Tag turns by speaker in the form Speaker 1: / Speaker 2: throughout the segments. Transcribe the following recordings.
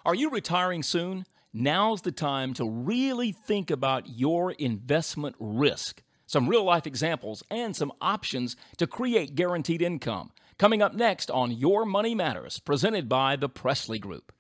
Speaker 1: Are you retiring soon? Now's the time to really think about your investment risk. Some real-life examples and some options to create guaranteed income. Coming up next on Your Money Matters, presented by the Presley Group.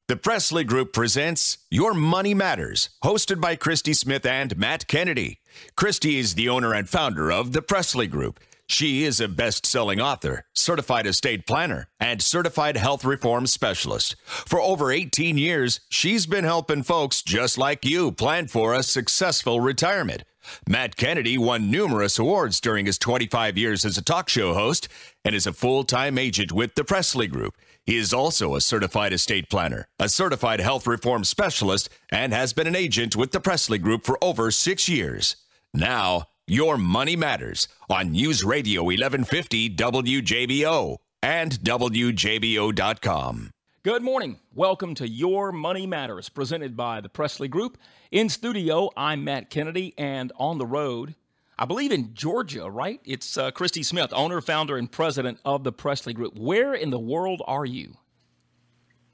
Speaker 2: The Presley Group presents Your Money Matters, hosted by Christy Smith and Matt Kennedy. Christy is the owner and founder of the Presley Group. She is a best-selling author, certified estate planner, and certified health reform specialist. For over 18 years, she's been helping folks just like you plan for a successful retirement. Matt Kennedy won numerous awards during his 25 years as a talk show host and is a full-time agent with the Presley Group. He is also a certified estate planner, a certified health reform specialist, and has been an agent with the Presley Group for over 6 years. Now, Your Money Matters on News Radio 1150 WJBO and WJBO.com.
Speaker 1: Good morning. Welcome to Your Money Matters, presented by the Presley Group. In studio, I'm Matt Kennedy, and on the road, I believe in Georgia, right? It's Christy Smith, owner, founder, and president of the Presley Group. Where in the world are you?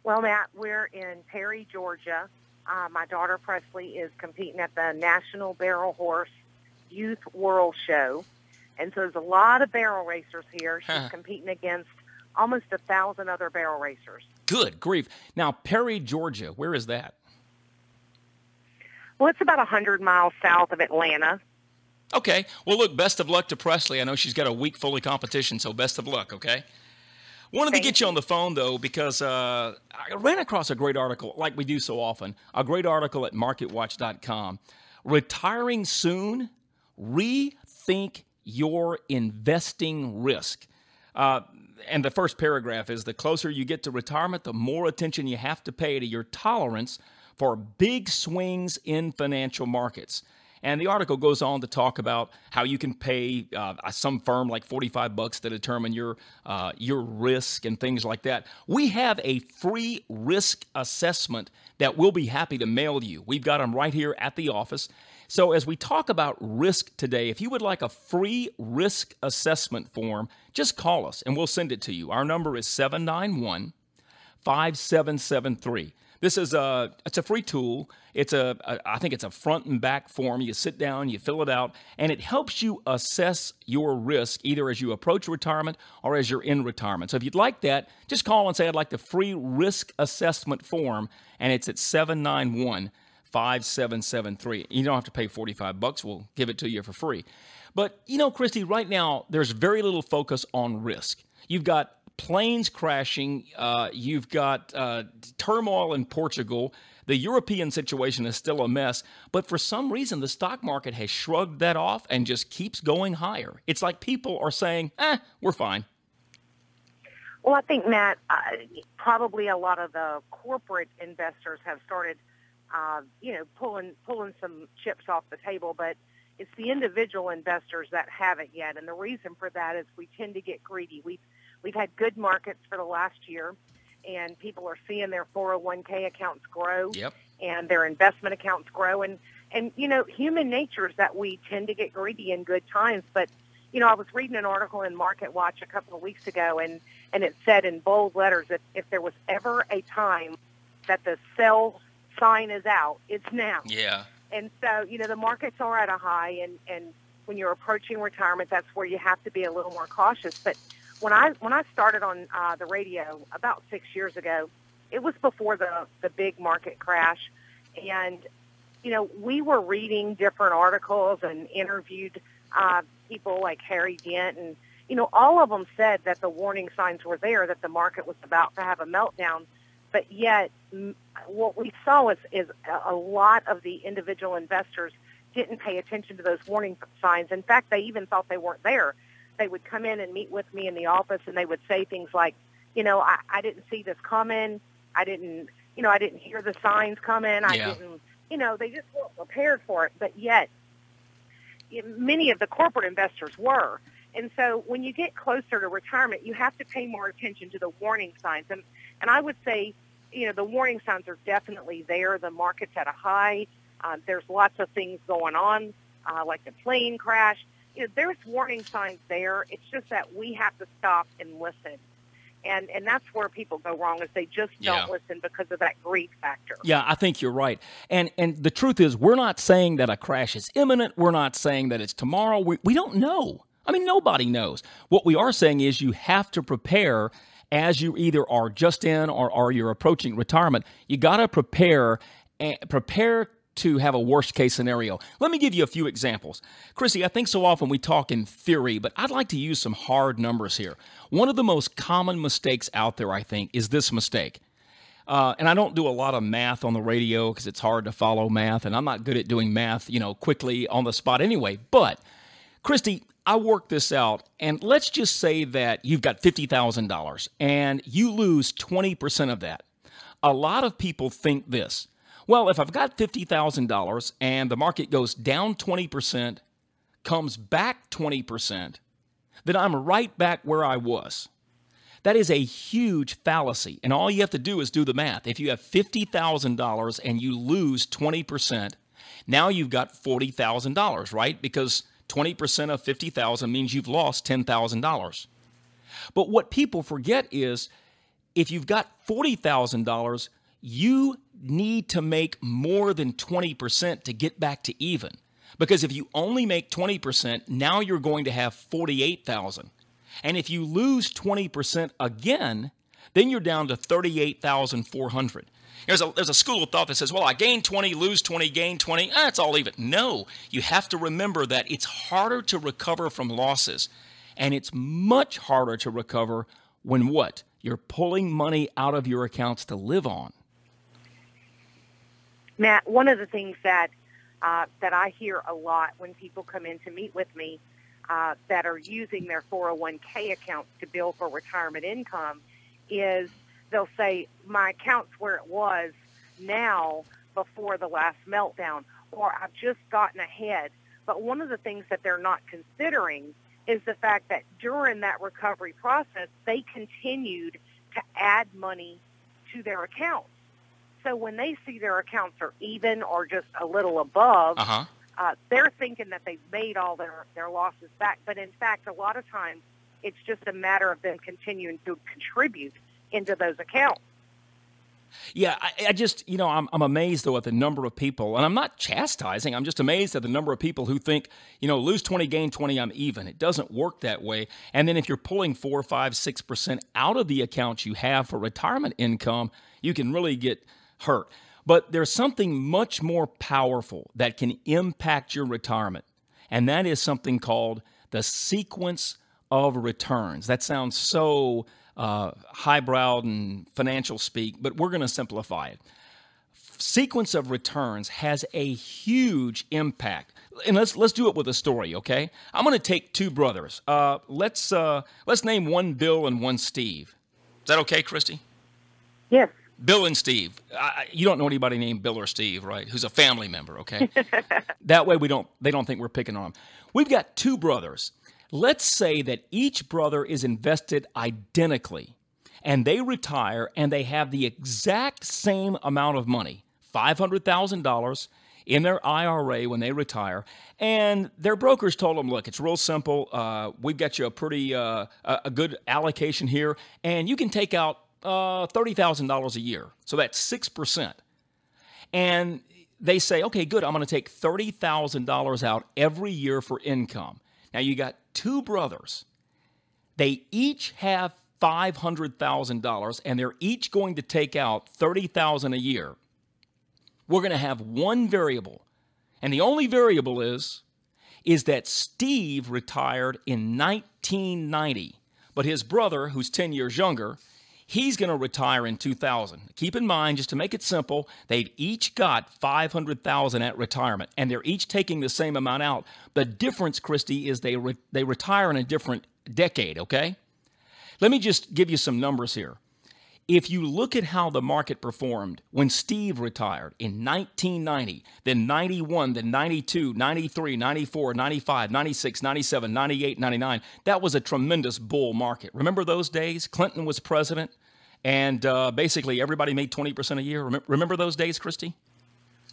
Speaker 3: Well, Matt, we're in Perry, Georgia. My daughter, Presley, is competing at the National Barrel Horse Youth World Show. And so there's a lot of barrel racers here. She's competing against almost 1,000 other barrel racers.
Speaker 1: Good grief. Now, Perry, Georgia, where is that?
Speaker 3: Well, it's about 100 miles south of Atlanta.
Speaker 1: Okay. Well, look, best of luck to Presley. I know she's got a week full of competition, so best of luck, okay? Wanted to get you on the phone, though, because I ran across a great article, like we do so often, a great article at MarketWatch.com. Retiring soon? Rethink your investing risk. And the first paragraph is, the closer you get to retirement, the more attention you have to pay to your tolerance for big swings in financial markets. And the article goes on to talk about how you can pay some firm like $45 to determine your risk and things like that. We have a free risk assessment that we'll be happy to mail you. We've got them right here at the office. So as we talk about risk today, if you would like a free risk assessment form, just call us and we'll send it to you. Our number is 791-5773. This is it's a free tool. I think it's a front and back form. You sit down, you fill it out, and it helps you assess your risk either as you approach retirement or as you're in retirement. So if you'd like that, just call and say, I'd like the free risk assessment form, and it's at 791-5773. You don't have to pay $45. We'll give it to you for free. But, you know, Christy, right now, there's very little focus on risk. You've got planes crashing. You've got turmoil in Portugal. The European situation is still a mess. But for some reason, the stock market has shrugged that off and just keeps going higher. It's like people are saying, we're fine.
Speaker 3: Well, I think, Matt, probably a lot of the corporate investors have started, pulling some chips off the table. But it's the individual investors that haven't yet. And the reason for that is we tend to get greedy. We've had good markets for the last year, and people are seeing their 401k accounts grow and their investment accounts grow. And, you know, human nature is that we tend to get greedy in good times. But, you know, I was reading an article in Market Watch a couple of weeks ago, and it said in bold letters that if there was ever a time that the sell sign is out, it's now.
Speaker 1: Yeah.
Speaker 3: And so, you know, the markets are at a high, and when you're approaching retirement, that's where you have to be a little more cautious. But when I started on the radio about 6 years ago, it was before the big market crash. And, you know, we were reading different articles and interviewed people like Harry Dent. And, you know, all of them said that the warning signs were there, that the market was about to have a meltdown. But yet what we saw is a lot of the individual investors didn't pay attention to those warning signs. In fact, they even thought they weren't there. They would come in and meet with me in the office, and they would say things like, you know, I didn't see this coming. I didn't hear the signs coming. I didn't, you know, they just weren't prepared for it. But yet, many of the corporate investors were. And so when you get closer to retirement, you have to pay more attention to the warning signs. And I would say, you know, the warning signs are definitely there. The market's at a high. There's lots of things going on, like the plane crash. You know, there's warning signs there. It's just that we have to stop and listen. And that's where people go wrong, is they just don't listen because of that greed factor.
Speaker 1: Yeah, I think you're right. And the truth is, we're not saying that a crash is imminent. We're not saying that it's tomorrow. We don't know. I mean, nobody knows. What we are saying is you have to prepare as you either are just in or you're approaching retirement. You got to prepare to have a worst case scenario. Let me give you a few examples. Chrissy, I think so often we talk in theory, but I'd like to use some hard numbers here. One of the most common mistakes out there, I think, is this mistake. And I don't do a lot of math on the radio because it's hard to follow math, and I'm not good at doing math, quickly on the spot anyway. But, Christy, I worked this out, and let's just say that you've got $50,000 and you lose 20% of that. A lot of people think this. Well, if I've got $50,000 and the market goes down 20%, comes back 20%, then I'm right back where I was. That is a huge fallacy, and all you have to do is do the math. If you have $50,000 and you lose 20%, now you've got $40,000, right? Because 20% of $50,000 means you've lost $10,000. But what people forget is if you've got $40,000, you need to make more than 20% to get back to even. Because if you only make 20%, now you're going to have $48,000. And if you lose 20% again, then you're down to $38,400. There's a school of thought that says, well, I gain 20, lose 20, gain 20, it's all even. No, you have to remember that it's harder to recover from losses. And it's much harder to recover when what? You're pulling money out of your accounts to live on.
Speaker 3: Matt, one of the things that I hear a lot when people come in to meet with me that are using their 401k accounts to build for retirement income is they'll say, my account's where it was now before the last meltdown, or I've just gotten ahead. But one of the things that they're not considering is the fact that during that recovery process, they continued to add money to their accounts. So when they see their accounts are even or just a little above, they're thinking that they've made all their losses back. But in fact, a lot of times, it's just a matter of them continuing to contribute into those accounts.
Speaker 1: Yeah, I just, I'm amazed, though, at the number of people, and I'm not chastising, I'm just amazed at the number of people who think, lose 20, gain 20, I'm even. It doesn't work that way. And then if you're pulling 4, 5, 6% out of the accounts you have for retirement income, you can really get hurt. But there's something much more powerful that can impact your retirement, and that is something called the sequence of returns. That sounds so highbrow and financial speak, but we're going to simplify it. Sequence of returns has a huge impact. And let's do it with a story, okay? I'm going to take two brothers. Let's name one Bill and one Steve. Is that okay, Christy?
Speaker 3: Yes.
Speaker 1: Bill and Steve. You don't know anybody named Bill or Steve, right? Who's a family member, okay? That way they don't think we're picking on them. We've got two brothers. Let's say that each brother is invested identically, and they retire and they have the exact same amount of money, $500,000 in their IRA when they retire, and their brokers told them, look, it's real simple. We've got you a pretty a good allocation here, and you can take out $30,000 a year. So that's 6%. And they say, okay, good, I'm going to take $30,000 out every year for income. Now, you got two brothers. They each have $500,000, and they're each going to take out $30,000 a year. We're going to have one variable, and the only variable is that Steve retired in 1990, but his brother, who's 10 years younger, he's going to retire in 2000. Keep in mind, just to make it simple, they've each got $500,000 at retirement, and they're each taking the same amount out. The difference, Christy, is they retire in a different decade, okay? Let me just give you some numbers here. If you look at how the market performed when Steve retired in 1990, then 91, then 92, 93, 94, 95, 96, 97, 98, 99, that was a tremendous bull market. Remember those days? Clinton was president, and basically everybody made 20% a year. Remember those days, Christy?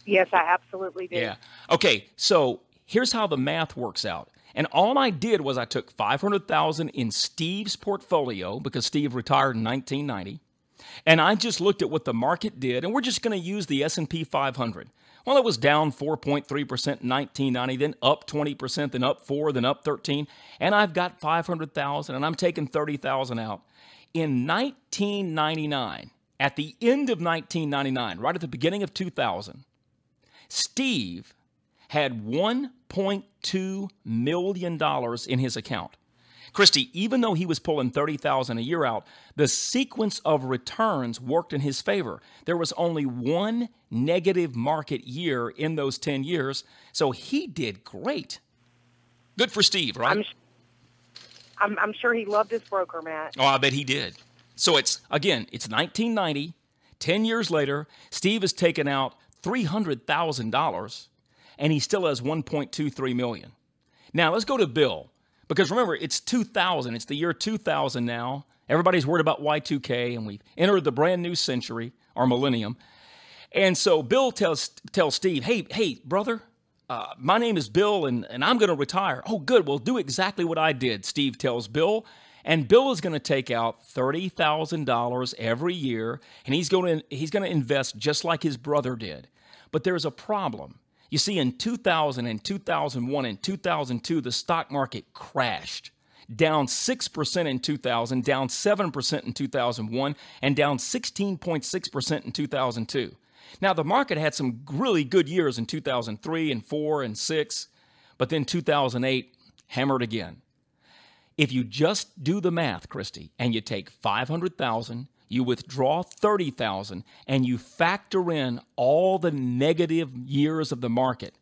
Speaker 3: Yes, I absolutely do.
Speaker 1: Yeah. Okay, so here's how the math works out. And all I did was I took $500,000 in Steve's portfolio because Steve retired in 1990. And I just looked at what the market did, and we're just going to use the S&P 500. Well, it was down 4.3% in 1990, then up 20%, then up 4%, then up 13%. And I've got $500,000, and I'm taking $30,000 out. In 1999, at the end of 1999, right at the beginning of 2000, Steve had $1.2 million in his account. Christy, even though he was pulling $30,000 a year out, the sequence of returns worked in his favor. There was only one negative market year in those 10 years, so he did great. Good for Steve, right?
Speaker 3: I'm sure he loved his broker, Matt.
Speaker 1: Oh, I bet he did. So it's 1990, 10 years later, Steve has taken out $300,000, and he still has $1.23 million. Now, let's go to Bill. Because remember, it's 2000. It's the year 2000 now. Everybody's worried about Y2K, and we've entered the brand new century, or millennium. And so Bill tells Steve, hey, brother, my name is Bill, and I'm going to retire. Oh, good. Well, do exactly what I did, Steve tells Bill. And Bill is going to take out $30,000 every year, and he's going to invest just like his brother did. But there's a problem. You see, in 2000 and 2001 and 2002, the stock market crashed. Down 6% in 2000, down 7% in 2001, and down 16.6% in 2002. Now, the market had some really good years in 2003 and 4 and 6, but then 2008 hammered again. If you just do the math, Christy, and you take $500,000, you withdraw $30,000, and you factor in all the negative years of the market,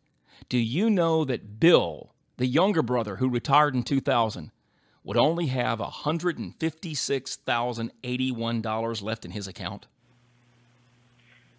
Speaker 1: do you know that Bill, the younger brother who retired in 2000, would only have $156,081 left in his account?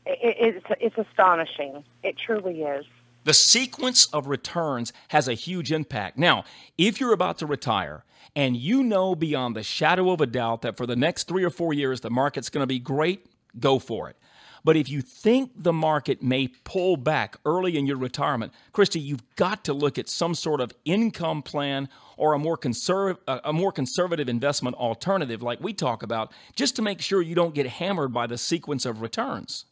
Speaker 3: It's astonishing. It truly is.
Speaker 1: The sequence of returns has a huge impact. Now, if you're about to retire and you know beyond the shadow of a doubt that for the next 3 or 4 years the market's going to be great, go for it. But if you think the market may pull back early in your retirement, Christy, you've got to look at some sort of income plan or a more conservative investment alternative like we talk about, just to make sure you don't get hammered by the sequence of returns.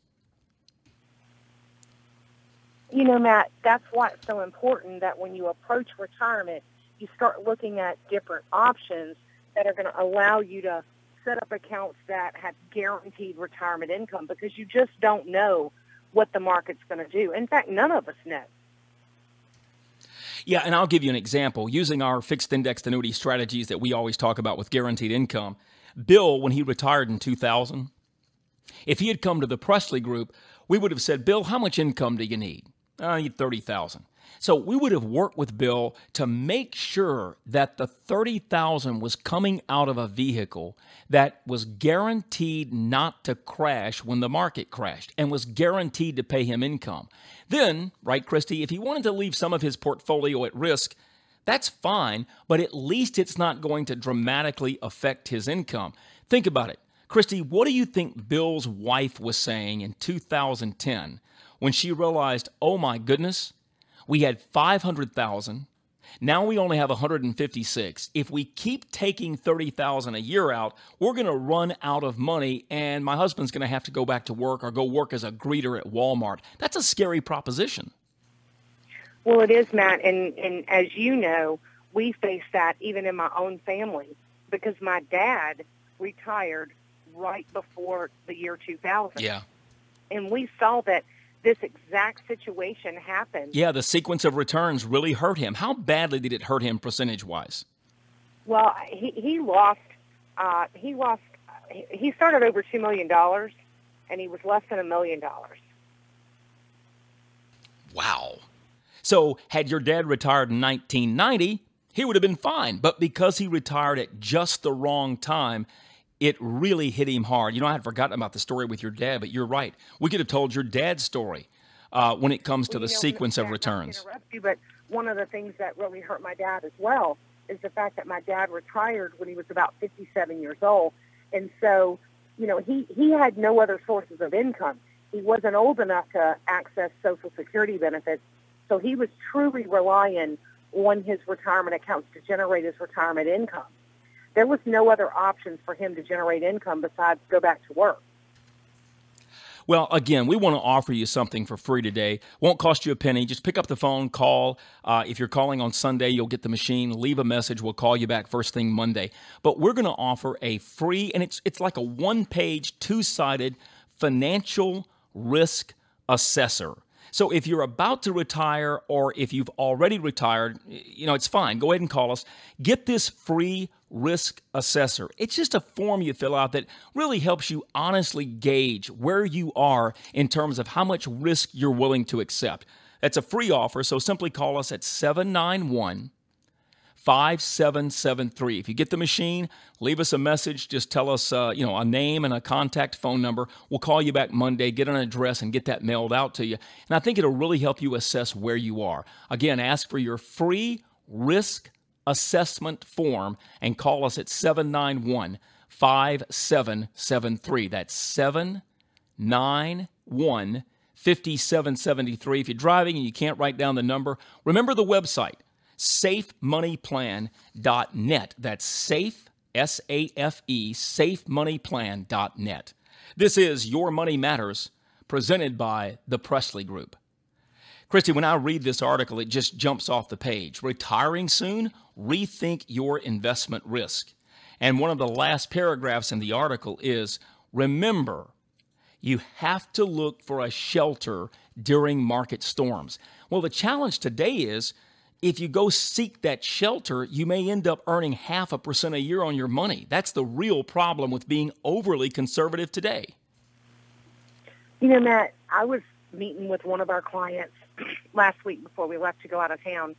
Speaker 3: You know, Matt, that's why it's so important that when you approach retirement, you start looking at different options that are going to allow you to set up accounts that have guaranteed retirement income, because you just don't know what the market's going to do. In fact, none of us know.
Speaker 1: Yeah, and I'll give you an example. Using our fixed indexed annuity strategies that we always talk about with guaranteed income, Bill, when he retired in 2000, if he had come to the Presley Group, we would have said, Bill, how much income do you need? I need $30,000. So we would have worked with Bill to make sure that the $30,000 was coming out of a vehicle that was guaranteed not to crash when the market crashed and was guaranteed to pay him income. Then, right, Christy, if he wanted to leave some of his portfolio at risk, that's fine, but at least it's not going to dramatically affect his income. Think about it. Christy, what do you think Bill's wife was saying in 2010 when she realized, oh my goodness, we had 500,000, now we only have 156. If we keep taking 30,000 a year out, we're going to run out of money, and my husband's going to have to go back to work or go work as a greeter at Walmart. That's a scary proposition.
Speaker 3: Well, it is, Matt, and as you know, we face that even in my own family, because my dad retired right before the year 2000.
Speaker 1: Yeah.
Speaker 3: And we saw that this exact situation happened.
Speaker 1: Yeah, the sequence of returns really hurt him. How badly did it hurt him percentage-wise?
Speaker 3: Well, he started over $2 million, and he was less than $1 million.
Speaker 1: Wow. So had your dad retired in 1990, he would have been fine. But because he retired at just the wrong time, it really hit him hard. You know, I had forgotten about the story with your dad, but you're right. We could have told your dad's story when it comes to the sequence of returns.
Speaker 3: Not to interrupt you, but one of the things that really hurt my dad as well is the fact that my dad retired when he was about 57 years old. And so, you know, he had no other sources of income. He wasn't old enough to access Social Security benefits, so he was truly relying on his retirement accounts to generate his retirement income. There was no other options for him to generate income besides go back to work.
Speaker 1: Well, again, we want to offer you something for free today. Won't cost you a penny. Just pick up the phone, call. If you're calling on Sunday, you'll get the machine. Leave a message. We'll call you back first thing Monday. But we're going to offer a free, and it's like a one-page, two-sided financial risk assessor. So if you're about to retire or if you've already retired, it's fine. Go ahead and call us. Get this free risk assessor. It's just a form you fill out that really helps you honestly gauge where you are in terms of how much risk you're willing to accept. That's a free offer, so simply call us at 791-5773. If you get the machine, leave us a message. Just tell us, a name and a contact phone number. We'll call you back Monday, get an address, and get that mailed out to you. And I think it'll really help you assess where you are. Again, ask for your free risk assessment form and call us at 791-5773. That's 791-5773. If you're driving and you can't write down the number, remember the website, safemoneyplan.net. That's safe, S-A-F-E, safemoneyplan.net. This is Your Money Matters, presented by the Presley Group. Christy, when I read this article, it just jumps off the page. Retiring soon? Rethink your investment risk. And one of the last paragraphs in the article is, remember, you have to look for a shelter during market storms. Well, the challenge today is, if you go seek that shelter, you may end up earning 0.5% a year on your money. That's the real problem with being overly conservative today.
Speaker 3: Matt, I was meeting with one of our clients last week before we left to go out of town,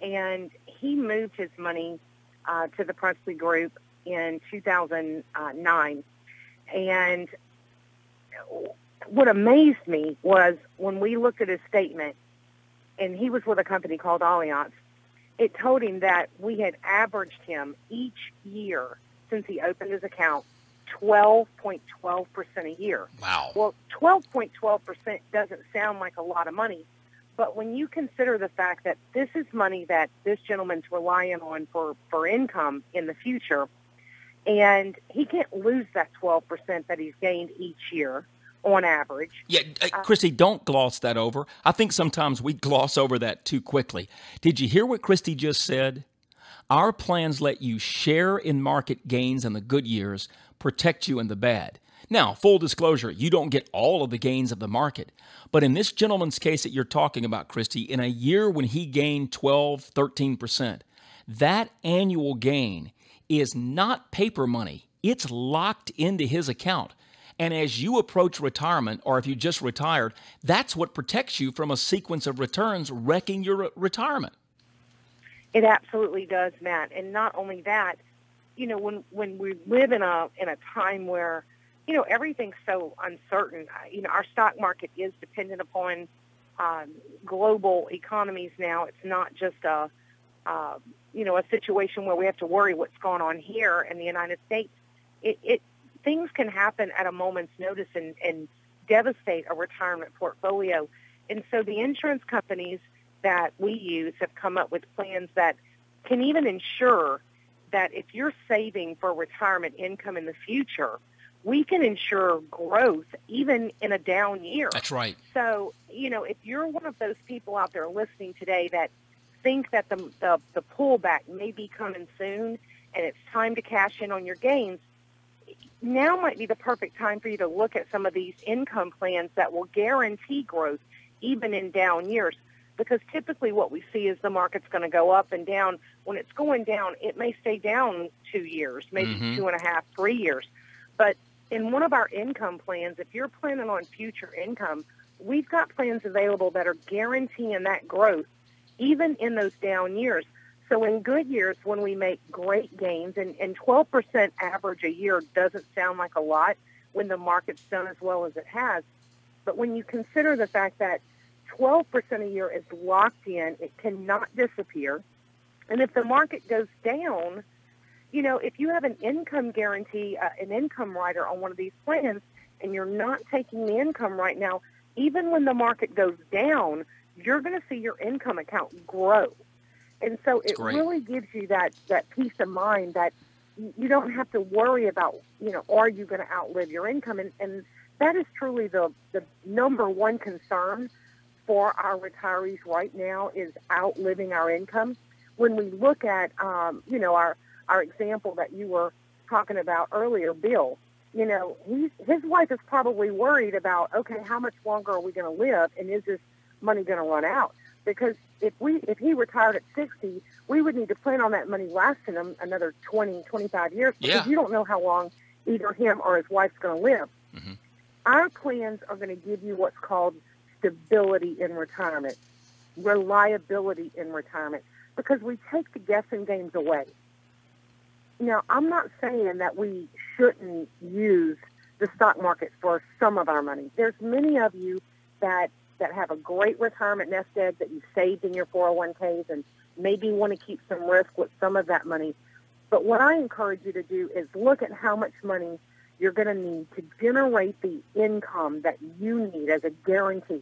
Speaker 3: and he moved his money to the Presley Group in 2009. And what amazed me was when we looked at his statement, and he was with a company called Allianz, it told him that we had averaged him each year since he opened his account 12.12% a year.
Speaker 1: Wow.
Speaker 3: Well, 12.12% doesn't sound like a lot of money, but when you consider the fact that this is money that this gentleman's relying on for income in the future, and he can't lose that 12% that he's gained each year on average.
Speaker 1: Yeah, Christy, don't gloss that over. I think sometimes we gloss over that too quickly. Did you hear what Christy just said? Our plans let you share in market gains in the good years, protect you in the bad. Now, full disclosure, you don't get all of the gains of the market. But in this gentleman's case that you're talking about, Christy, in a year when he gained 12, 13%, that annual gain is not paper money. It's locked into his account. And as you approach retirement, or if you just retired, that's what protects you from a sequence of returns wrecking your retirement.
Speaker 3: It absolutely does, Matt. And not only that, when we live in a time where, everything's so uncertain, our stock market is dependent upon global economies now. It's not just a situation where we have to worry what's going on here in the United States. Things can happen at a moment's notice and devastate a retirement portfolio. And so the insurance companies that we use have come up with plans that can even ensure that if you're saving for retirement income in the future, we can ensure growth even in a down year.
Speaker 1: That's right.
Speaker 3: So, if you're one of those people out there listening today that think that the pullback may be coming soon and it's time to cash in on your gains, now might be the perfect time for you to look at some of these income plans that will guarantee growth even in down years. Because typically what we see is the market's going to go up and down. When it's going down, it may stay down 2 years, maybe 2.5, 3 years. But in one of our income plans, if you're planning on future income, we've got plans available that are guaranteeing that growth even in those down years. So in good years, when we make great gains, and 12% average a year doesn't sound like a lot when the market's done as well as it has, but when you consider the fact that 12% a year is locked in, it cannot disappear, and if the market goes down, if you have an income guarantee, an income rider on one of these plans, and you're not taking the income right now, even when the market goes down, you're going to see your income account grow. And so
Speaker 1: That's
Speaker 3: it
Speaker 1: great.
Speaker 3: really gives you that peace of mind that you don't have to worry about, are you going to outlive your income? And that is truly the number one concern for our retirees right now, is outliving our income. When we look at, our example that you were talking about earlier, Bill, his wife is probably worried about, okay, how much longer are we going to live, and is this money going to run out? Because if he retired at 60, we would need to plan on that money lasting him another 20, 25 years, because you don't know how long either him or his wife's going to live.
Speaker 1: Mm-hmm.
Speaker 3: Our plans are going to give you what's called stability in retirement, reliability in retirement, because we take the guessing games away. Now, I'm not saying that we shouldn't use the stock market for some of our money. There's many of you that have a great retirement nest egg that you saved in your 401ks and maybe want to keep some risk with some of that money. But what I encourage you to do is look at how much money you're going to need to generate the income that you need as a guarantee.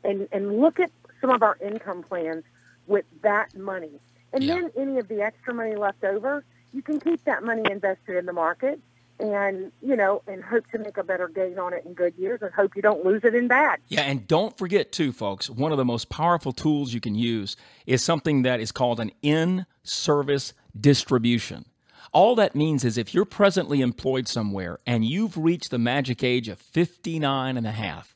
Speaker 3: And look at some of our income plans with that money. And then any of the extra money left over, you can keep that money invested in the market and, and hope to make a better gain on it in good years, and hope you don't lose it in bad.
Speaker 1: Yeah, and don't forget, too, folks, one of the most powerful tools you can use is something that is called an in-service distribution. All that means is if you're presently employed somewhere and you've reached the magic age of 59 and a half,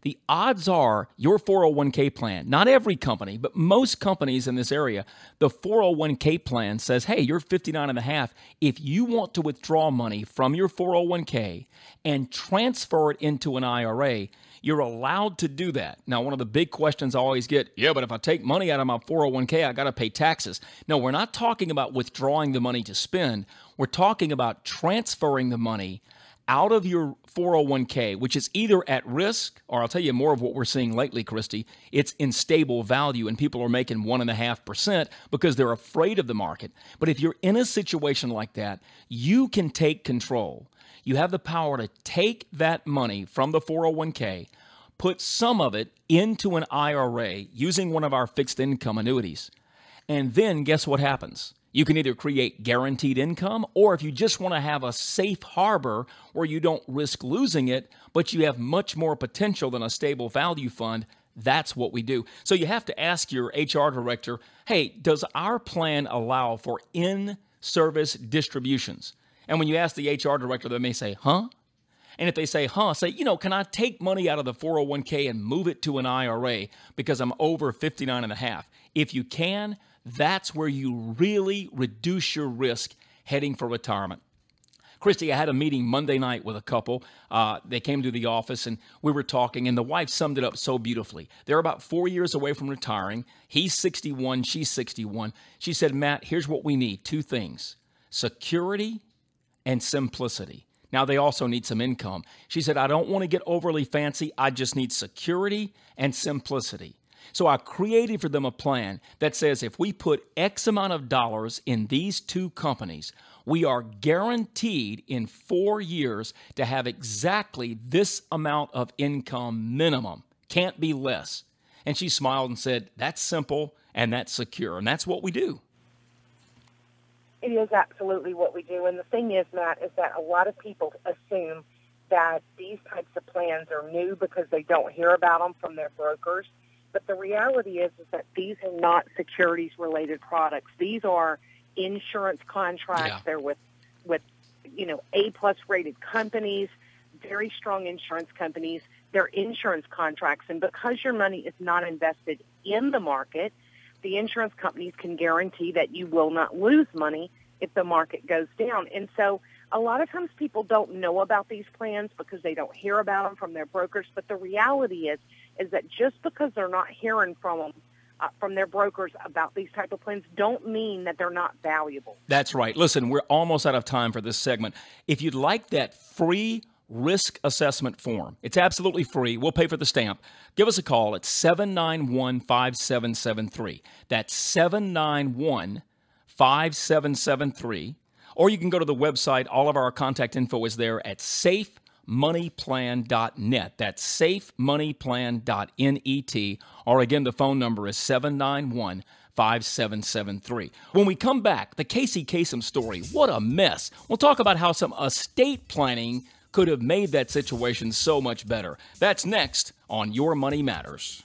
Speaker 1: the odds are your 401k plan, not every company, but most companies in this area, the 401k plan says, hey, you're 59 and a half. If you want to withdraw money from your 401k and transfer it into an IRA, you're allowed to do that. Now, one of the big questions I always get, but if I take money out of my 401k, I got to pay taxes. No, we're not talking about withdrawing the money to spend. We're talking about transferring the money out of your 401k, which is either at risk, or I'll tell you more of what we're seeing lately, Christy, it's in stable value and people are making 1.5% because they're afraid of the market. But if you're in a situation like that, you can take control. You have the power to take that money from the 401k, put some of it into an IRA using one of our fixed income annuities. And then guess what happens? You can either create guaranteed income, or if you just want to have a safe harbor where you don't risk losing it, but you have much more potential than a stable value fund, that's what we do. So you have to ask your HR director, hey, does our plan allow for in-service distributions? And when you ask the HR director, they may say, huh? And if they say, say, can I take money out of the 401k and move it to an IRA because I'm over 59 and a half? If you can, that's where you really reduce your risk heading for retirement. Christy, I had a meeting Monday night with a couple. They came to the office and we were talking, and the wife summed it up so beautifully. They're about 4 years away from retiring. He's 61, she's 61. She said, Matt, here's what we need, 2 things, security and simplicity. Now, they also need some income. She said, I don't want to get overly fancy. I just need security and simplicity. So I created for them a plan that says if we put X amount of dollars in these 2 companies, we are guaranteed in 4 years to have exactly this amount of income minimum. Can't be less. And she smiled and said, that's simple and that's secure. And that's what we do.
Speaker 3: It is absolutely what we do. And the thing is, Matt, is that a lot of people assume that these types of plans are new because they don't hear about them from their brokers. But the reality is that these are not securities-related products. These are insurance contracts. Yeah. They're with A+ rated companies, very strong insurance companies. They're insurance contracts. And because your money is not invested in the market, the insurance companies can guarantee that you will not lose money if the market goes down. And so a lot of times people don't know about these plans because they don't hear about them from their brokers. But the reality is that just because they're not hearing from them, from their brokers about these type of plans, don't mean that they're not valuable.
Speaker 1: That's right. Listen, we're almost out of time for this segment. If you'd like that free risk assessment form, it's absolutely free. We'll pay for the stamp. Give us a call at 791-5773. That's 791-5773. Or you can go to the website. All of our contact info is there at safemoneyplan.net. That's safemoneyplan.net. Or again, the phone number is 791-5773. 5773. When we come back, the Casey Kasem story, what a mess. We'll talk about how some estate planning could have made that situation so much better. That's next on Your Money Matters.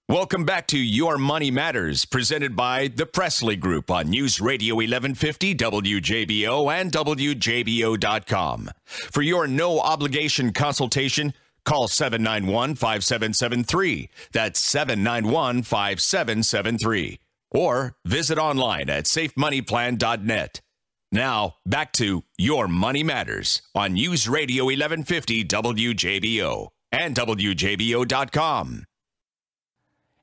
Speaker 2: Welcome back to Your Money Matters, presented by the Presley Group on News Radio 1150 WJBO and WJBO.com. For your no-obligation consultation, call 791-5773. That's 791-5773. Or visit online at safemoneyplan.net. Now, back to Your Money Matters on News Radio 1150 WJBO and WJBO.com.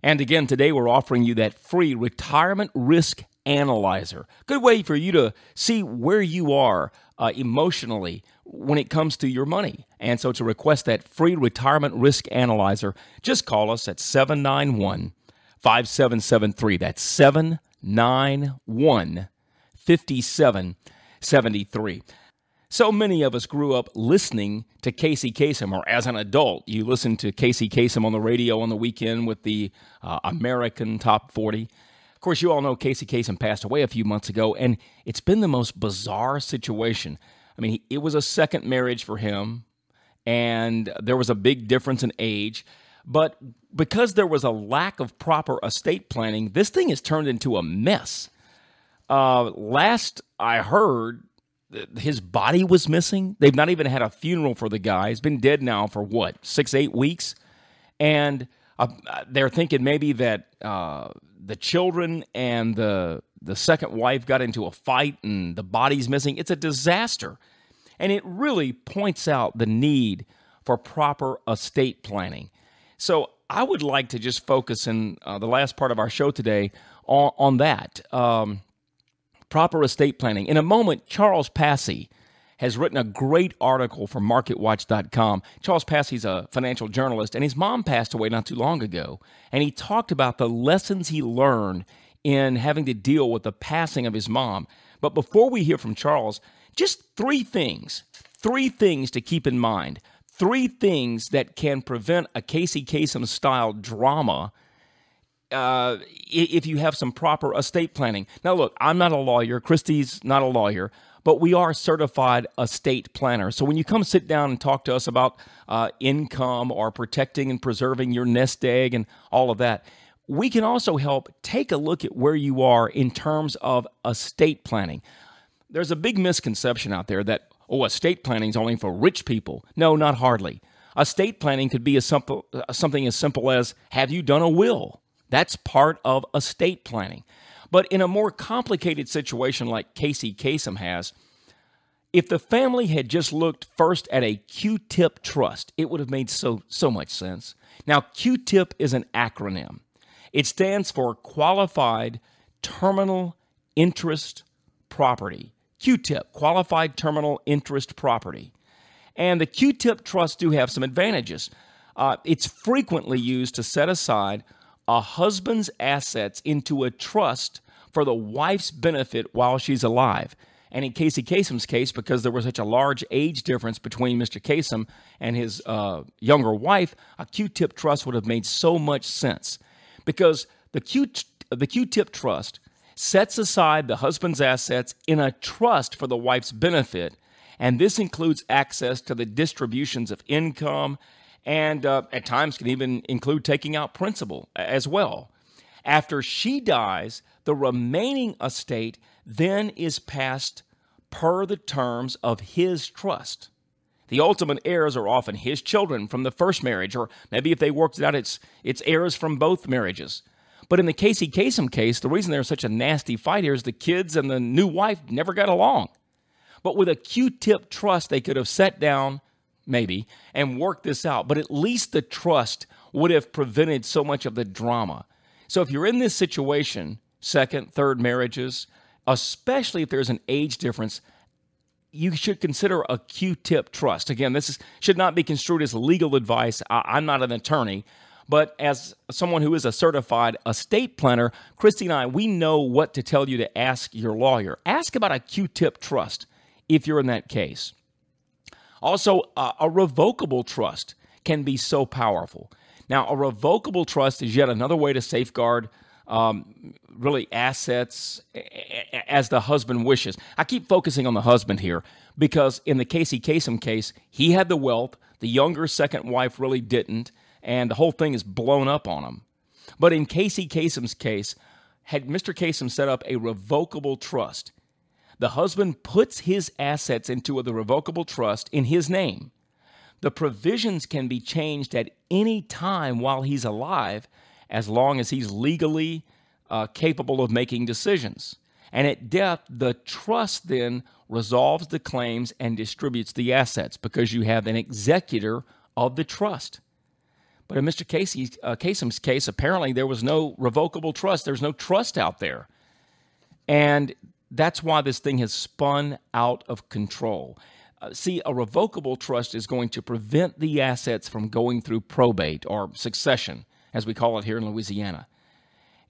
Speaker 1: And again, today we're offering you that free retirement risk analyzer. Good way for you to see where you are emotionally when it comes to your money. And so to request that free retirement risk analyzer, just call us at 791-5773. That's 791-5773. So many of us grew up listening to Casey Kasem, or as an adult, you listened to Casey Kasem on the radio on the weekend with the American Top 40. Of course, you all know Casey Kasem passed away a few months ago, and it's been the most bizarre situation. I mean, it was a second marriage for him, and there was a big difference in age. But because there was a lack of proper estate planning, this thing has turned into a mess. Last I heard, his body was missing. They've not even had a funeral for the guy. He's been dead now for, 6-8 weeks? And they're thinking maybe that the children and the second wife got into a fight and the body's missing. It's a disaster. And it really points out the need for proper estate planning. So I would like to just focus in the last part of our show today on that. Proper estate planning. In a moment, Charles Passy has written a great article for MarketWatch.com. Charles Passey's a financial journalist, and his mom passed away not too long ago. And he talked about the lessons he learned in having to deal with the passing of his mom. But before we hear from Charles, just three things to keep in mind. Three things that can prevent a Casey Kasem-style drama if you have some proper estate planning. Now, look, I'm not a lawyer. Christy's not a lawyer. But we are certified estate planners. So when you come sit down and talk to us about income or protecting and preserving your nest egg and all of that, we can also help take a look at where you are in terms of estate planning. There's a big misconception out there that, estate planning is only for rich people. No, not hardly. Estate planning could be something as simple as, have you done a will? That's part of estate planning. But in a more complicated situation like Casey Kasem has, if the family had just looked first at a Q-tip trust, it would have made so much sense. Now, Q-tip is an acronym. It stands for Qualified Terminal Interest Property. Q-tip, Qualified Terminal Interest Property. And the Q-tip trusts do have some advantages. It's frequently used to set aside a husband's assets into a trust for the wife's benefit while she's alive. And in Casey Kasem's case, because there was such a large age difference between Mr. Kasem and his younger wife, a Q-tip trust would have made so much sense. Because the Q-tip trust sets aside the husband's assets in a trust for the wife's benefit, and this includes access to the distributions of income and at times can even include taking out principal as well. After she dies, the remaining estate then is passed per the terms of his trust. The ultimate heirs are often his children from the first marriage, or maybe if they worked it out, it's heirs from both marriages. But in the Casey Kasem case, the reason there's such a nasty fight here is the kids and the new wife never got along. But with a Q-tip trust, they could have sat down, maybe, and worked this out. But at least the trust would have prevented so much of the drama. So if you're in this situation, second, third marriages, especially if there's an age difference, you should consider a Q-tip trust. Again, this should not be construed as legal advice. I'm not an attorney. But as someone who is a certified estate planner, Christy and I, we know what to tell you to ask your lawyer. Ask about a Q-tip trust if you're in that case. Also, a revocable trust can be so powerful. Now, a revocable trust is yet another way to safeguard really assets as the husband wishes. I keep focusing on the husband here because in the Casey Kasem case, he had the wealth. The younger second wife really didn't, and the whole thing is blown up on him. But in Casey Kasem's case, had Mr. Kasem set up a revocable trust. The husband puts his assets into the revocable trust in his name. The provisions can be changed at any time while he's alive, as long as he's legally capable of making decisions. And at death, the trust then resolves the claims and distributes the assets because you have an executor of the trust. But in Mr. Kasem's case, apparently there was no revocable trust. There's no trust out there. And that's why this thing has spun out of control. See, a revocable trust is going to prevent the assets from going through probate or succession, as we call it here in Louisiana.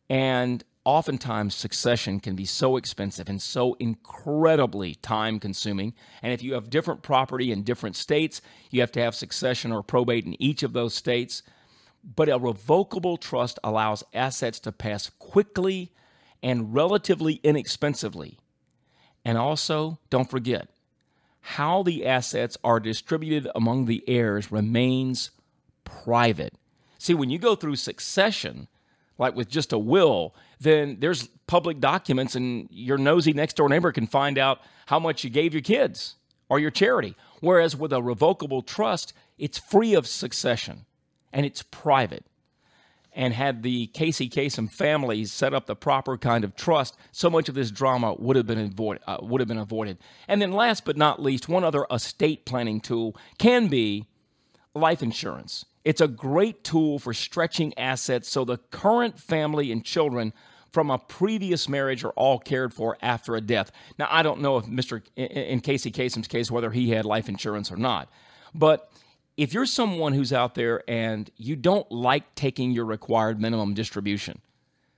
Speaker 1: And oftentimes succession can be so expensive and so incredibly time-consuming. And if you have different property in different states, you have to have succession or probate in each of those states. But a revocable trust allows assets to pass quickly and relatively inexpensively. And also, don't forget, how the assets are distributed among the heirs remains private. See, when you go through succession, like with just a will, then there's public documents and your nosy next door neighbor can find out how much you gave your kids or your charity. Whereas with a revocable trust, it's free of succession and it's private. And had the Casey Kasem family set up the proper kind of trust, so much of this drama would have been avoided. And then last but not least, one other estate planning tool can be life insurance. It's a great tool for stretching assets so the current family and children from a previous marriage are all cared for after a death. Now, I don't know if in Casey Kasem's case, whether he had life insurance or not, but if you're someone who's out there and you don't like taking your required minimum distribution,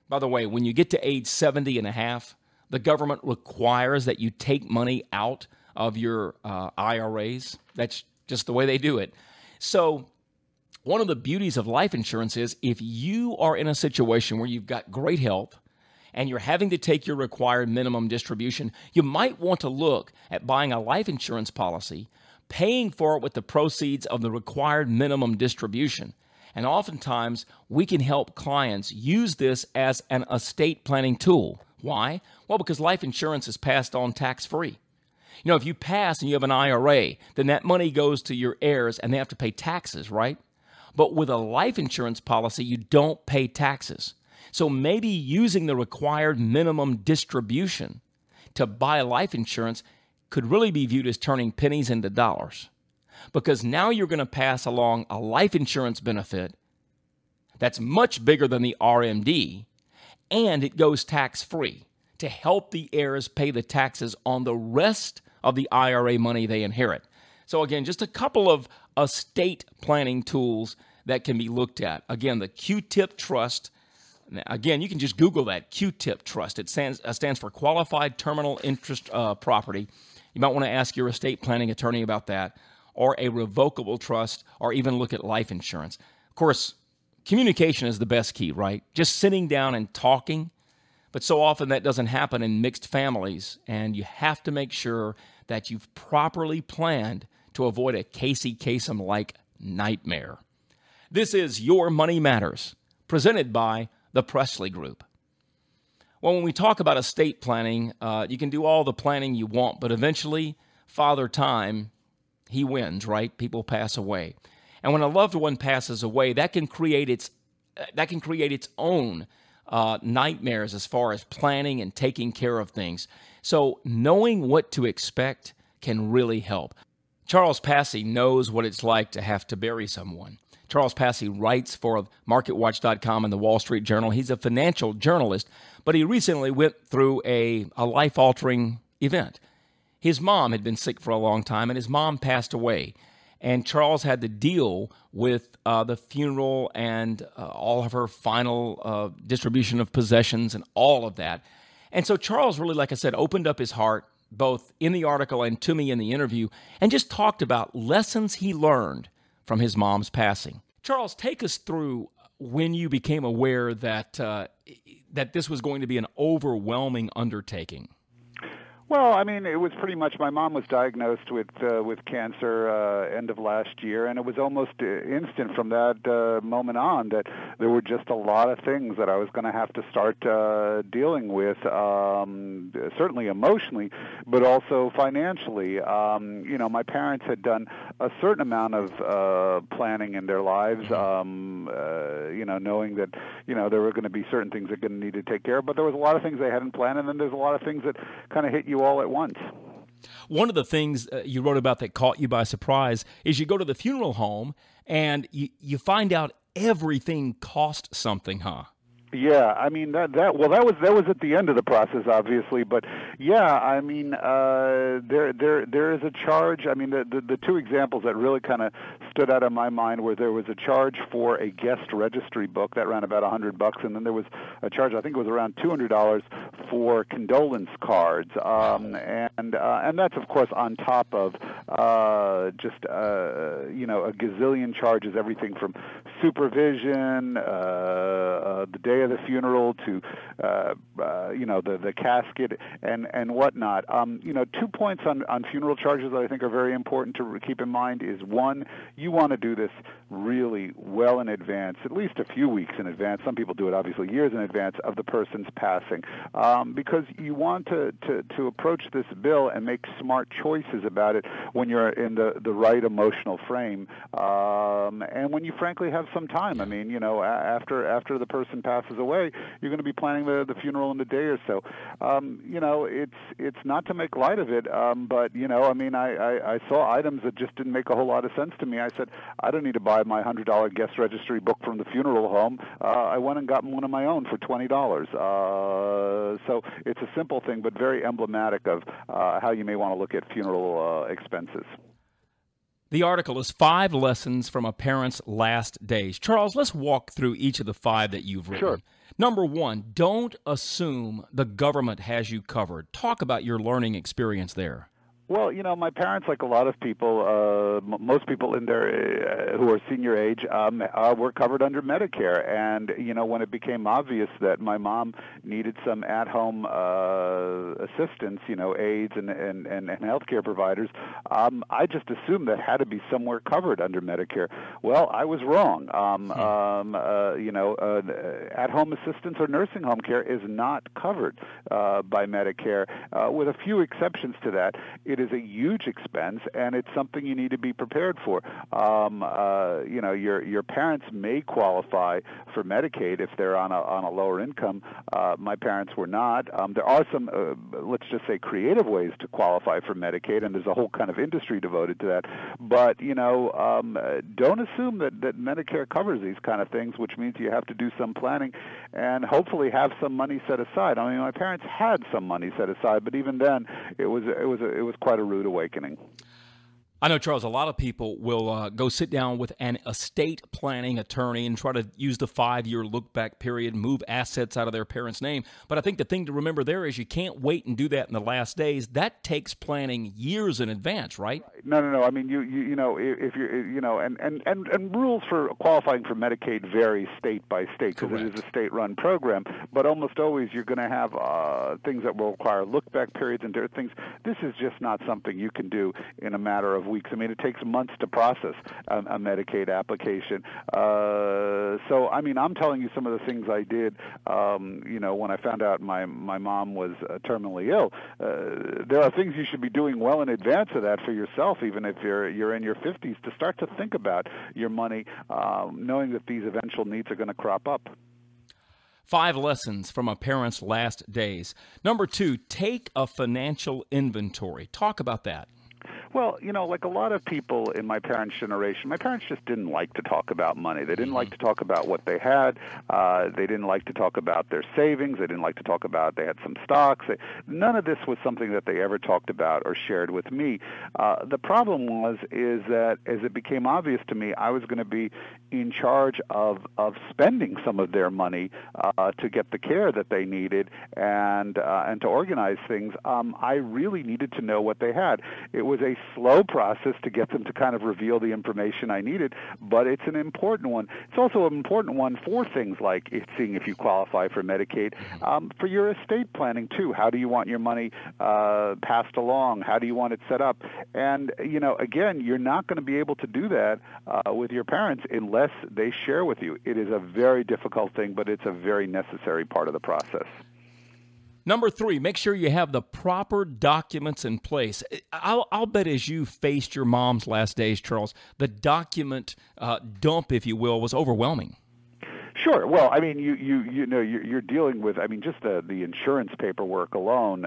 Speaker 1: by the way, when you get to age 70 and a half, the government requires that you take money out of your IRAs. That's just the way they do it. So one of the beauties of life insurance is if you are in a situation where you've got great health and you're having to take your required minimum distribution, you might want to look at buying a life insurance policy, paying for it with the proceeds of the required minimum distribution. And oftentimes, we can help clients use this as an estate planning tool. Why? Well, because life insurance is passed on tax-free. You know, if you pass and you have an IRA, then that money goes to your heirs and they have to pay taxes, right? But with a life insurance policy, you don't pay taxes. So maybe using the required minimum distribution to buy life insurance could really be viewed as turning pennies into dollars. Because now you're going to pass along a life insurance benefit that's much bigger than the RMD, and it goes tax-free to help the heirs pay the taxes on the rest of the IRA money they inherit. So again, just a couple of estate planning tools that can be looked at. Again, the Q-Tip Trust. Again, you can just Google that, Q-Tip Trust. It stands for Qualified Terminal Interest Property. You might want to ask your estate planning attorney about that, or a revocable trust, or even look at life insurance. Of course, communication is the best key, right? Just sitting down and talking. But so often that doesn't happen in mixed families, and you have to make sure that you've properly planned to avoid a Casey Kasem-like nightmare. This is Your Money Matters, presented by the Presley Group. Well, when we talk about estate planning, you can do all the planning you want, but eventually, Father Time, he wins, right? People pass away. And when a loved one passes away, that can create its own nightmares as far as planning and taking care of things. So knowing what to expect can really help. Charles Passy knows what it's like to have to bury someone. Charles Passy writes for MarketWatch.com and the Wall Street Journal. He's a financial journalist, but he recently went through a life-altering event. His mom had been sick for a long time, and his mom passed away. And Charles had to deal with the funeral and all of her final distribution of possessions and all of that. And so Charles really, like I said, opened up his heart, both in the article and to me in the interview, and just talked about lessons he learned from his mom's passing. Charles, take us through when you became aware that that this was going to be an overwhelming undertaking?
Speaker 4: Well, I mean, it was pretty much. My mom was diagnosed with cancer end of last year, and it was almost instant from that moment on that there were just a lot of things that I was going to have to start dealing with, certainly emotionally, but also financially. My parents had done a certain amount of planning in their lives, knowing that there were going to be certain things they're going to need to take care of, but there was a lot of things they hadn't planned, and then there's a lot of things that kind of hit you all at once.
Speaker 1: One of the things you wrote about that caught you by surprise is you go to the funeral home and you find out everything cost something, huh?
Speaker 4: Yeah, I mean that was at the end of the process, obviously, but yeah, I mean there is a charge. I mean the two examples that really kind of stood out in my mind were there was a charge for a guest registry book that ran about $100, and then there was a charge, I think it was around $200 for condolence cards, and that's of course on top of just a gazillion charges, everything from supervision, the day of the funeral to the casket and whatnot. 2 points on funeral charges that I think are very important to keep in mind is, one, you want to do this really well in advance, at least a few weeks in advance. Some people do it obviously years in advance of the person's passing, because you want to approach this bill and make smart choices about it when you're in the right emotional frame, and when you frankly have some time. I mean, after the person passes away, you're going to be planning the funeral in a day or so. It's not to make light of it, but I saw items that just didn't make a whole lot of sense to me. I said, I don't need to buy my $100 guest registry book from the funeral home. I went and got one of my own for $20. So it's a simple thing, but very emblematic of how you may want to look at funeral expenses.
Speaker 1: The article is 5 Lessons from a Parent's Last Days. Charles, let's walk through each of the 5 that you've written.
Speaker 4: Sure.
Speaker 1: Number 1, don't assume the government has you covered. Talk about your learning experience there.
Speaker 4: Well, my parents, like a lot of people, most people in their who are senior age, were covered under Medicare. And, when it became obvious that my mom needed some at-home assistance, aides and healthcare providers, I just assumed that had to be somewhere covered under Medicare. Well, I was wrong. At-home assistance or nursing home care is not covered by Medicare, with a few exceptions to that. It is a huge expense, and it's something you need to be prepared for. Your parents may qualify for Medicaid if they're on a lower income. My parents were not. There are some, let's just say, creative ways to qualify for Medicaid, and there's a whole kind of industry devoted to that. But don't assume that Medicare covers these kind of things, which means you have to do some planning and hopefully have some money set aside. I mean, my parents had some money set aside, but even then, it was quite a rude awakening.
Speaker 1: I know, Charles, a lot of people will go sit down with an estate planning attorney and try to use the 5-year look-back period, move assets out of their parents' name. But I think the thing to remember there is you can't wait and do that in the last days. That takes planning years in advance, right?
Speaker 4: No. I mean, if you're, and rules for qualifying for Medicaid vary state by state because it is a state-run program. But almost always you're going to have things that will require look-back periods and different things. This is just not something you can do in a matter of weeks. I mean, it takes months to process a Medicaid application. So, I mean, I'm telling you some of the things I did, when I found out my mom was terminally ill. There are things you should be doing well in advance of that for yourself, even if you're in your 50s, to start to think about your money, knowing that these eventual needs are going to crop up.
Speaker 1: 5 lessons from a parent's last days. Number 2, take a financial inventory. Talk about that.
Speaker 4: Well, like a lot of people in my parents' generation, my parents just didn't like to talk about money. They didn't like to talk about what they had. They didn't like to talk about their savings. They didn't like to talk about they had some stocks. None of this was something that they ever talked about or shared with me. The problem is that as it became obvious to me, I was going to be in charge of spending some of their money to get the care that they needed and to organize things. I really needed to know what they had. It was a slow process to get them to kind of reveal the information I needed, but it's an important one. It's also an important one for things like seeing if you qualify for Medicaid, for your estate planning too. How do you want your money passed along? How do you want it set up? And, again, you're not going to be able to do that with your parents unless they share with you. It is a very difficult thing, but it's a very necessary part of the process.
Speaker 1: Number 3, make sure you have the proper documents in place. I'll bet as you faced your mom's last days, Charles, the document dump, if you will, was overwhelming.
Speaker 4: Sure. Well, I mean, you're dealing with, I mean, just the insurance paperwork alone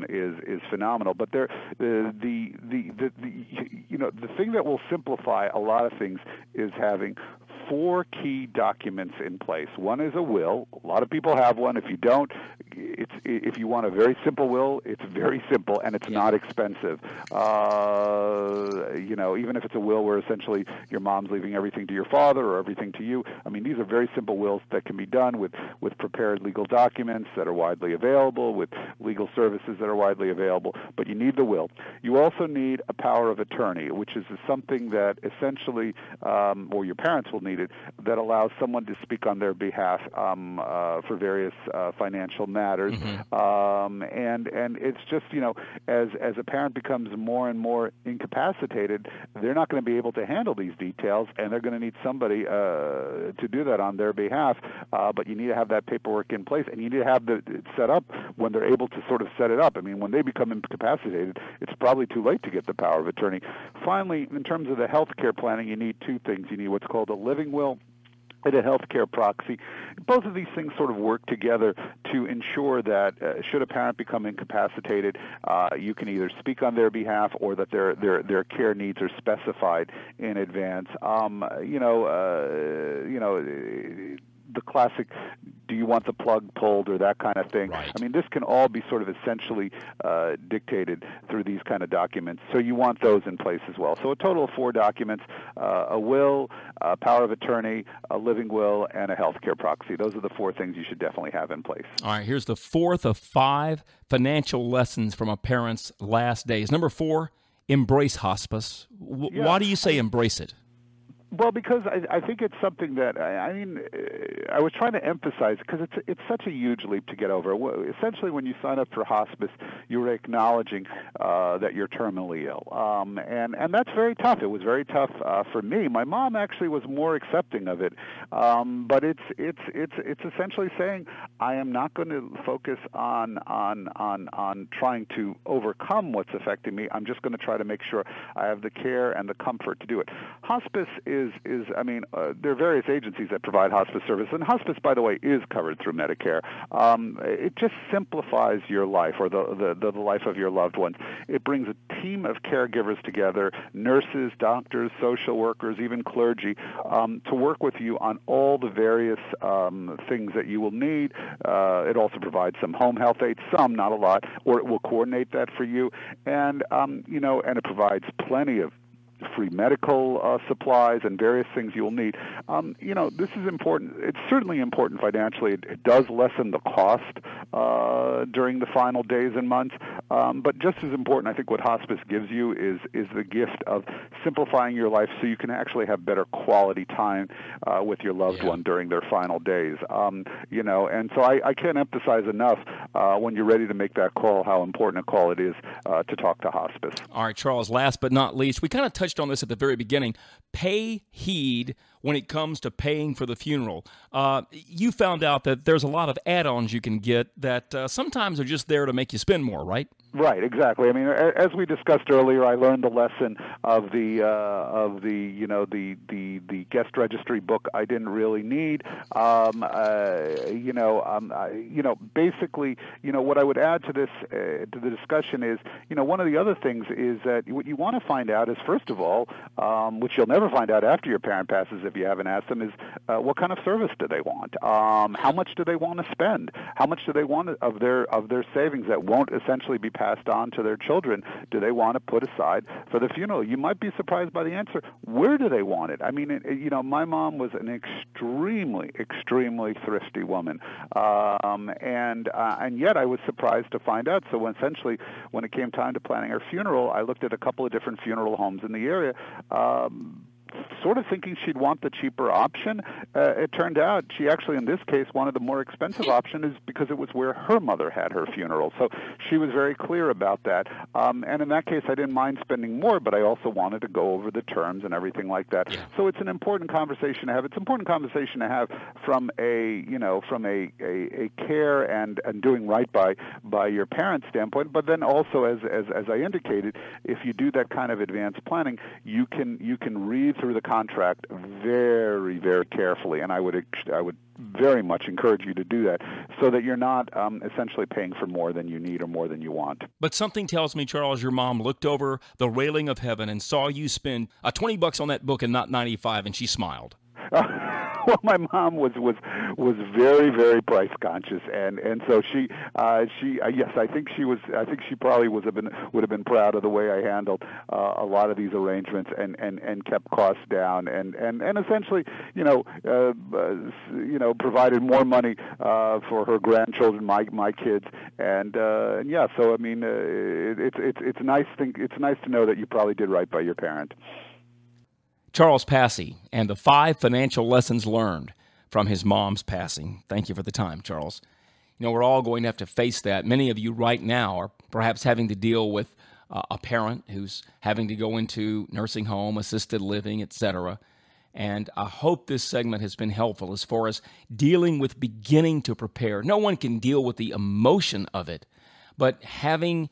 Speaker 4: is phenomenal. But the thing that will simplify a lot of things is having 4 key documents in place. One is a will. A lot of people have one. If you don't, if you want a very simple will, it's very simple and it's not expensive. Even if it's a will where essentially your mom's leaving everything to your father or everything to you. I mean, these are very simple wills that can be done with prepared legal documents that are widely available, with legal services that are widely available. But you need the will. You also need a power of attorney, which is something that essentially, or your parents will need it, that allows someone to speak on their behalf for various financial matters. And it's just, as a parent becomes more and more incapacitated, they're not going to be able to handle these details, and they're going to need somebody to do that on their behalf. But you need to have that paperwork in place, and you need to have it set up when they're able to sort of set it up. I mean, when they become incapacitated, it's probably too late to get the power of attorney. Finally, in terms of the health care planning, you need 2 things. You need what's called a living will and a healthcare proxy. Both of these things sort of work together to ensure that should a parent become incapacitated, you can either speak on their behalf or that their care needs are specified in advance. The classic, do you want the plug pulled or that kind of thing.
Speaker 1: Right.
Speaker 4: I mean, this can all be sort of essentially dictated through these kind of documents. So you want those in place as well. So a total of 4 documents, a will, a power of attorney, a living will, and a healthcare proxy. Those are the 4 things you should definitely have in place.
Speaker 1: All right, here's the 4th of 5 financial lessons from a parent's last days. Number 4, embrace hospice. Why do you say embrace it?
Speaker 4: Well, because I think it's something that, I was trying to emphasize, because it's such a huge leap to get over. Essentially, when you sign up for hospice, you're acknowledging that you're terminally ill. And that's very tough. It was very tough for me. My mom actually was more accepting of it. But it's essentially saying, I am not going to focus on trying to overcome what's affecting me. I'm just going to try to make sure I have the care and the comfort to do it. Hospice there are various agencies that provide hospice service, and hospice, by the way, is covered through Medicare. It just simplifies your life or the life of your loved ones. It brings a team of caregivers together, nurses, doctors, social workers, even clergy, to work with you on all the various things that you will need. It also provides some home health aides, some, not a lot, or it will coordinate that for you. And, and it provides plenty of free medical supplies and various things you'll need. This is important. It's certainly important financially. It does lessen the cost during the final days and months. But just as important, I think what hospice gives you is the gift of simplifying your life so you can actually have better quality time with your loved one during their final days. And so I can't emphasize enough when you're ready to make that call how important a call it is to talk to hospice.
Speaker 1: All right, Charles, last but not least, we kind of touched on this at the very beginning. Pay heed when it comes to paying for the funeral. You found out that there's a lot of add-ons you can get that sometimes are just there to make you spend more, right?
Speaker 4: Right, exactly. I mean, as we discussed earlier, I learned the lesson of the guest registry book I didn't really need. Basically, what I would add to this to the discussion is, one of the other things is that what you want to find out is, first of all, which you'll never find out after your parent passes if you haven't asked them, is what kind of service do they want? How much do they want to spend? How much do they want of their savings that won't essentially be passed on to their children? Do they want to put aside for the funeral? You might be surprised by the answer. Where do they want it? I mean, my mom was an extremely thrifty woman, and yet I was surprised to find out. So essentially, when it came time to planning her funeral, I looked at a couple of different funeral homes in the area, sort of thinking she'd want the cheaper option. It turned out she actually, in this case, wanted the more expensive option is because it was where her mother had her funeral. So she was very clear about that. And in that case, I didn't mind spending more, but I also wanted to go over the terms and everything like that. Yeah. So it's an important conversation to have. It's an important conversation to have from a care and doing right by your parents' standpoint. But then also, as I indicated, if you do that kind of advanced planning, you can read through the contract very, very carefully, and I would very much encourage you to do that so that you're not essentially paying for more than you need or more than you want.
Speaker 1: But something tells me, Charles, your mom looked over the railing of heaven and saw you spend $20 on that book and not $95, and she smiled.
Speaker 4: Well, my mom was very, very price conscious, and so she yes, I think she probably would have been proud of the way I handled a lot of these arrangements and kept costs down and essentially provided more money for her grandchildren, my kids, and yeah. So I mean, it's nice to know that you probably did right by your parent.
Speaker 1: Charles Passy and the 5 financial lessons learned from his mom's passing. Thank you for the time, Charles. We're all going to have to face that. Many of you right now are perhaps having to deal with a parent who's having to go into nursing home, assisted living, etc. And I hope this segment has been helpful as far as dealing with beginning to prepare. No one can deal with the emotion of it, but having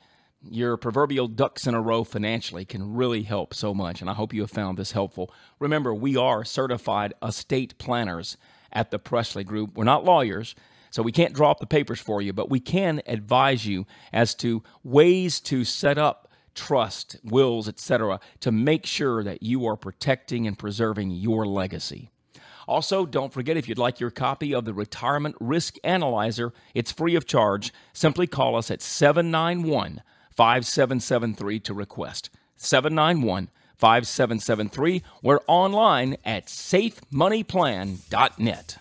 Speaker 1: your proverbial ducks in a row financially can really help so much, and I hope you have found this helpful. Remember, we are certified estate planners at the Presley Group. We're not lawyers, so we can't draw up the papers for you, but we can advise you as to ways to set up trust, wills, etc., to make sure that you are protecting and preserving your legacy. Also, don't forget, if you'd like your copy of the Retirement Risk Analyzer, it's free of charge. Simply call us at 791-5773 to request. 791-5773. We're online at safemoneyplan.net.